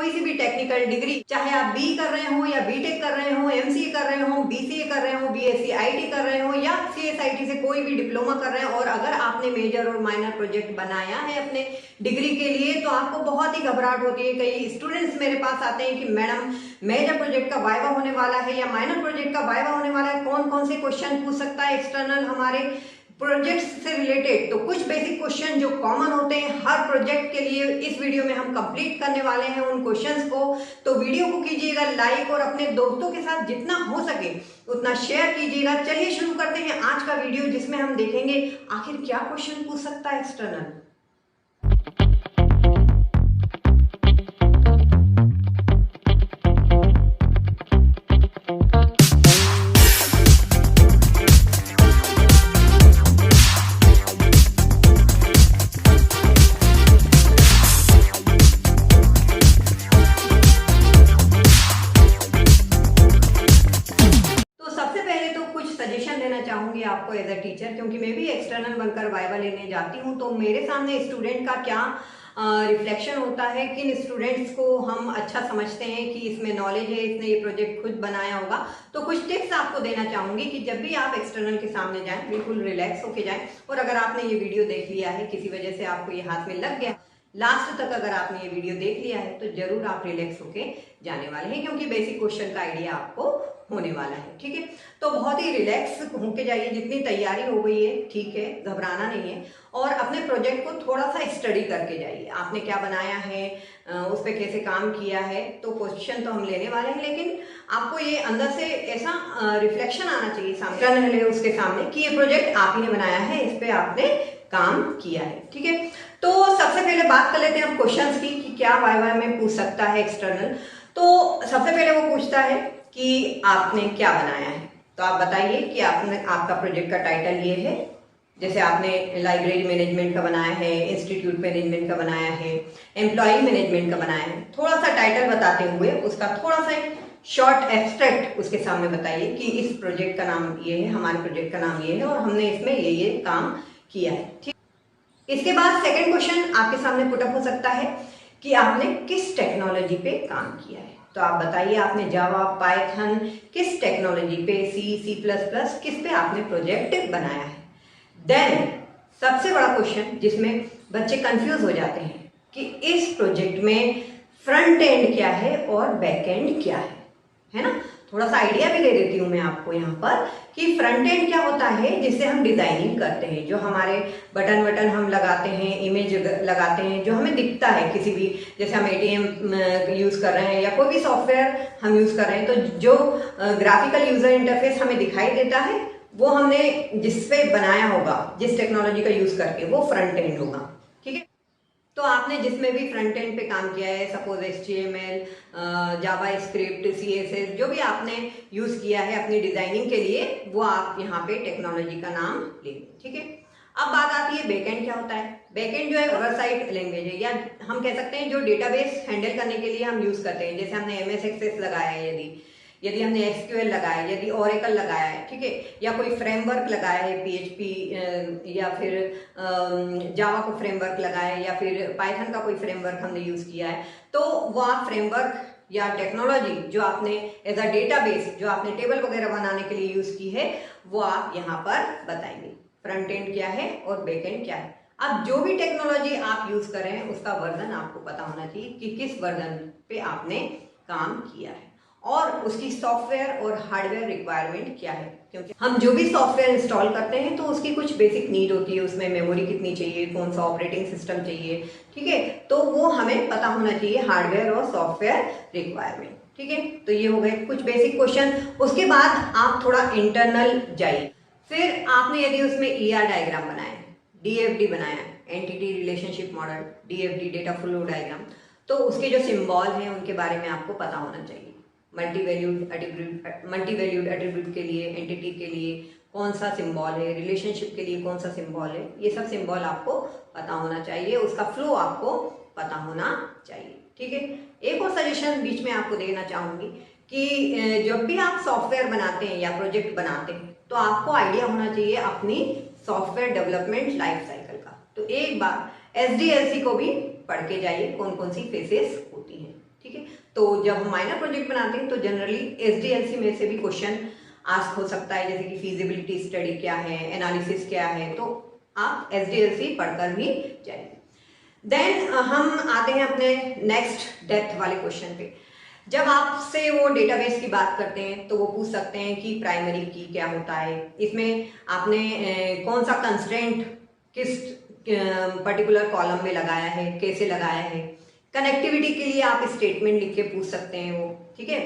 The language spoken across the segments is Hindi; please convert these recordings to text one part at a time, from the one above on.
कोई सी भी टेक्निकल डिग्री, चाहे आप बी कर रहे हो या बीटेक कर रहे हो, एमसीए कर रहे हो, बीसीए कर रहे हो, बीएससी आईटी कर रहे हो या सीएसआईटी से कोई भी डिप्लोमा कर रहे हो, और अगर आपने मेजर और माइनर प्रोजेक्ट बनाया है अपने डिग्री के लिए तो आपको बहुत ही घबराहट होती है। कई स्टूडेंट्स मेरे पास आते हैं कि मैडम मेजर प्रोजेक्ट का वाइवा होने वाला है या माइनर प्रोजेक्ट का वाइवा होने वाला है, कौन कौन से क्वेश्चन पूछ सकता है एक्सटर्नल हमारे प्रोजेक्ट्स से रिलेटेड। तो कुछ बेसिक क्वेश्चन जो कॉमन होते हैं हर प्रोजेक्ट के लिए इस वीडियो में हम कंप्लीट करने वाले हैं उन क्वेश्चंस को। तो वीडियो को कीजिएगा लाइक और अपने दोस्तों के साथ जितना हो सके उतना शेयर कीजिएगा। चलिए शुरू करते हैं आज का वीडियो, जिसमें हम देखेंगे आखिर क्या क्वेश्चन पूछ सकता है एक्सटर्नल। चाहूंगी आपको एज अ टीचर, क्योंकि मैं भी एक्सटर्नल बनकर वाइवा लेने जाती हूँ। तो मेरे सामने स्टूडेंट का क्या रिफ्लेक्शन होता है, किन स्टूडेंट्स को हम अच्छा समझते हैं कि इसमें नॉलेज है, इसने ये प्रोजेक्ट खुद बनाया होगा। तो कुछ टिप्स आपको देना चाहूंगी कि जब भी आप एक्सटर्नल के सामने जाएं बिल्कुल रिलैक्स होके जाएं। और अगर आपने ये वीडियो देख लिया है, किसी वजह से आपको ये हाथ में लग गया, लास्ट तक अगर आपने ये वीडियो देख लिया है तो जरूर आप रिलैक्स होके जाने वाले हैं, क्योंकि बेसिक क्वेश्चन का आइडिया आपको होने वाला है। ठीक है, तो बहुत ही रिलैक्स होके जाइए, जितनी तैयारी हो गई है ठीक है, घबराना नहीं है। और अपने प्रोजेक्ट को थोड़ा सा स्टडी करके जाइए, आपने क्या बनाया है, उस पर कैसे काम किया है। तो क्वेश्चन तो हम लेने वाले हैं, लेकिन आपको ये अंदर से ऐसा रिफ्लेक्शन आना चाहिए सामने उसके सामने कि ये प्रोजेक्ट आप ही ने बनाया है, इस पर आपने काम किया है। ठीक है, तो सबसे पहले बात कर लेते हैं हम क्वेश्चंस की कि क्या वाइवा में पूछ सकता है एक्सटर्नल। तो सबसे पहले वो पूछता है कि आपने क्या बनाया है। तो आप बताइए कि आपने, आपका प्रोजेक्ट का टाइटल ये है, जैसे आपने लाइब्रेरी मैनेजमेंट का बनाया है, इंस्टीट्यूट मैनेजमेंट का बनाया है, एम्प्लॉय मैनेजमेंट का बनाया है। थोड़ा सा टाइटल बताते हुए उसका थोड़ा सा शॉर्ट एब्स्ट्रैक्ट उसके सामने बताइए कि इस प्रोजेक्ट का नाम ये है, हमारे प्रोजेक्ट का नाम ये है और हमने इसमें ये काम किया है। ठीक, इसके बाद सेकंड क्वेश्चन आपके सामने पुटअप हो सकता है कि आपने किस टेक्नोलॉजी पे काम किया है। तो आप बताइए आपने जावा, पाइथन, किस टेक्नोलॉजी पे, सी प्लस प्लस, किस पे आपने प्रोजेक्ट बनाया है। देन सबसे बड़ा क्वेश्चन जिसमें बच्चे कंफ्यूज हो जाते हैं कि इस प्रोजेक्ट में फ्रंट एंड क्या है और बैक एंड क्या है ना। थोड़ा सा आइडिया भी दे देती हूँ मैं आपको यहाँ पर कि फ्रंट एंड क्या होता है, जिससे हम डिजाइनिंग करते हैं, जो हमारे बटन हम लगाते हैं, इमेज लगाते हैं, जो हमें दिखता है किसी भी, जैसे हम एटीएम यूज कर रहे हैं या कोई भी सॉफ्टवेयर हम यूज कर रहे हैं, तो जो ग्राफिकल यूजर इंटरफेस हमें दिखाई देता है वो हमने जिस पे बनाया होगा, जिस टेक्नोलॉजी का यूज करके, वो फ्रंट एंड होगा। ठीक है, तो आपने जिसमें भी फ्रंट एंड पे काम किया है, सपोज HTML, जावा स्क्रिप्ट, CSS, जो भी आपने यूज किया है अपनी डिजाइनिंग के लिए, वो आप यहाँ पे टेक्नोलॉजी का नाम लेंगे। ठीक है, अब बात आती है बैकएंड क्या होता है। बैकएंड जो है सर्वर साइड लैंग्वेज है, या हम कह सकते हैं जो डेटाबेस हैंडल करने के लिए हम यूज करते हैं। जैसे हमने MS Access लगाया है, यदि हमने SQL लगाया है, यदि Oracle लगाया है, ठीक है, या कोई फ्रेमवर्क लगाया है, PHP या फिर जावा को फ्रेमवर्क लगाया है, या फिर पाइथन का कोई फ्रेमवर्क हमने यूज किया है, तो वो आप फ्रेमवर्क या टेक्नोलॉजी जो आपने एज अ डेटाबेस, जो आपने टेबल वगैरह बनाने के लिए यूज की है, वो आप यहाँ पर बताएंगे फ्रंट एंड क्या है और बैक एंड क्या है। अब जो भी टेक्नोलॉजी आप यूज कर रहे हैं उसका वर्जन आपको पता होना चाहिए कि किस वर्जन पे आपने काम किया है और उसकी सॉफ्टवेयर और हार्डवेयर रिक्वायरमेंट क्या है। क्योंकि हम जो भी सॉफ्टवेयर इंस्टॉल करते हैं तो उसकी कुछ बेसिक नीड होती है, उसमें मेमोरी कितनी चाहिए, कौन सा ऑपरेटिंग सिस्टम चाहिए, ठीक है, तो वो हमें पता होना चाहिए, हार्डवेयर और सॉफ्टवेयर रिक्वायरमेंट। ठीक है, तो ये हो गए कुछ बेसिक क्वेश्चन। उसके बाद आप थोड़ा इंटरनल जाइए, फिर आपने यदि उसमें ER डायग्राम बनाया है, DFD बनाया है, entity relationship model, DFD data flow diagram, तो उसके जो सिंबल हैं उनके बारे में आपको पता होना चाहिए। मल्टी वैल्यूड एट्रीब्यूट के लिए, एंटिटी के लिए कौन सा सिंबल है, रिलेशनशिप के लिए कौन सा सिंबल है, ये सब सिंबल आपको पता होना चाहिए, उसका फ्लो आपको पता होना चाहिए। ठीक है, एक और सजेशन बीच में आपको देना चाहूंगी कि जब भी आप सॉफ्टवेयर बनाते हैं या प्रोजेक्ट बनाते हैं तो आपको आइडिया होना चाहिए अपनी सॉफ्टवेयर डेवलपमेंट लाइफ साइकिल का। तो एक बार SDLC को भी पढ़ के जाइए, कौन कौन सी फेसेस होती हैं। ठीक है, तो जब हम माइनर प्रोजेक्ट बनाते हैं तो जनरली SDLC में से भी क्वेश्चन आस्क हो सकता है, जैसे कि फीजिबिलिटी स्टडी क्या है, एनालिसिस क्या है, तो आप SDLC पढ़कर भी जाइए। देन हम आते हैं अपने नेक्स्ट डेप्थ वाले क्वेश्चन पे। जब आपसे वो डेटाबेस की बात करते हैं तो वो पूछ सकते हैं कि प्राइमरी की क्या होता है, इसमें आपने कौन सा कंस्ट्रेंट किस पर्टिकुलर कॉलम में लगाया है, कैसे लगाया है। कनेक्टिविटी के लिए आप स्टेटमेंट लिख के पूछ सकते हैं वो, ठीक है,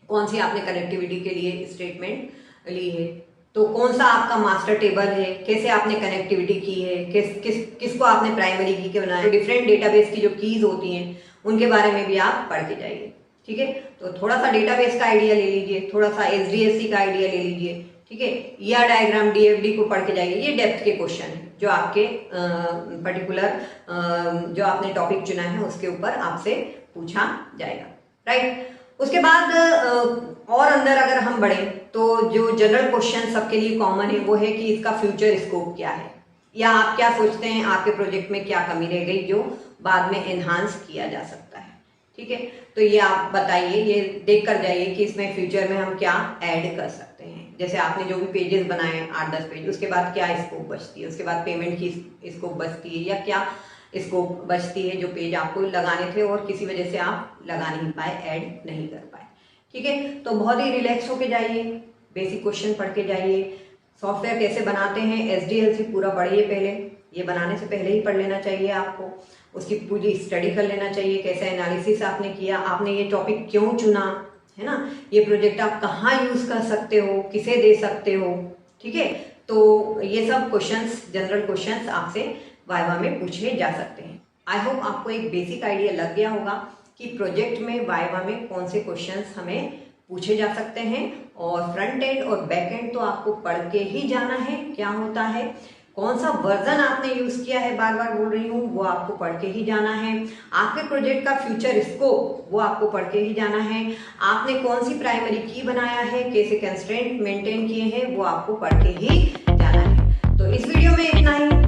कौन सी आपने कनेक्टिविटी के लिए स्टेटमेंट ली है, तो कौन सा आपका मास्टर टेबल है, कैसे आपने कनेक्टिविटी की है, किसको आपने प्राइमरी की के बनाया। डिफरेंट डेटाबेस की जो कीज होती हैं उनके बारे में भी आप पढ़ के जाइए, ठीक है। तो थोड़ा सा डेटाबेस का आइडिया ले लीजिए, थोड़ा सा SDLC का आइडिया ले लीजिए, ठीक है। ER डायग्राम, DFD को पढ़ के जाइए। ये डेप्थ के क्वेश्चन है जो आपके पर्टिकुलर जो आपने टॉपिक चुना है उसके ऊपर आपसे पूछा जाएगा, राइट। उसके बाद और अंदर अगर हम बढ़ें तो जो जनरल क्वेश्चन सबके लिए कॉमन है वो है कि इसका फ्यूचर स्कोप क्या है, या आप क्या सोचते हैं आपके प्रोजेक्ट में क्या कमी रह गई जो बाद में एनहांस किया जा सकता है, ठीक है। तो ये आप बताइए, ये देख कर जाइए कि इसमें फ्यूचर में हम क्या ऐड कर सकते हैं। जैसे आपने जो भी पेजेस बनाए 8-10 पेज, उसके बाद क्या स्कोप बचती है, उसके बाद पेमेंट की स्कोप बचती है, या क्या स्कोप बचती है जो पेज आपको लगाने थे और किसी वजह से आप लगा नहीं पाए, ऐड नहीं कर पाए, ठीक है। तो बहुत ही रिलैक्स होके जाइए, बेसिक क्वेश्चन पढ़ के जाइए। सॉफ्टवेयर कैसे बनाते हैं SDLC पूरा पढ़िए पहले, ये बनाने से पहले ही पढ़ लेना चाहिए आपको, उसकी पूरी स्टडी कर लेना चाहिए, कैसा एनालिसिस आपने किया, आपने ये टॉपिक क्यों चुना, है ना, ये प्रोजेक्ट आप कहाँ यूज कर सकते हो, किसे दे सकते हो, ठीक है। तो ये सब क्वेश्चंस, जनरल क्वेश्चंस आपसे वाइवा में पूछे जा सकते हैं। आई होप आपको एक बेसिक आइडिया लग गया होगा कि प्रोजेक्ट में वाइवा में कौन से क्वेश्चंस हमें पूछे जा सकते हैं, और फ्रंट एंड और बैक एंड तो आपको पढ़ के ही जाना है क्या होता है, कौन सा वर्जन आपने यूज किया है, बार बार बोल रही हूँ, वो आपको पढ़ के ही जाना है। आपके प्रोजेक्ट का फ्यूचर स्कोप वो आपको पढ़ के ही जाना है। आपने कौन सी प्राइमरी की बनाया है, कैसे कंस्ट्रेंट मेंटेन किए हैं, वो आपको पढ़ के ही जाना है। तो इस वीडियो में इतना ही।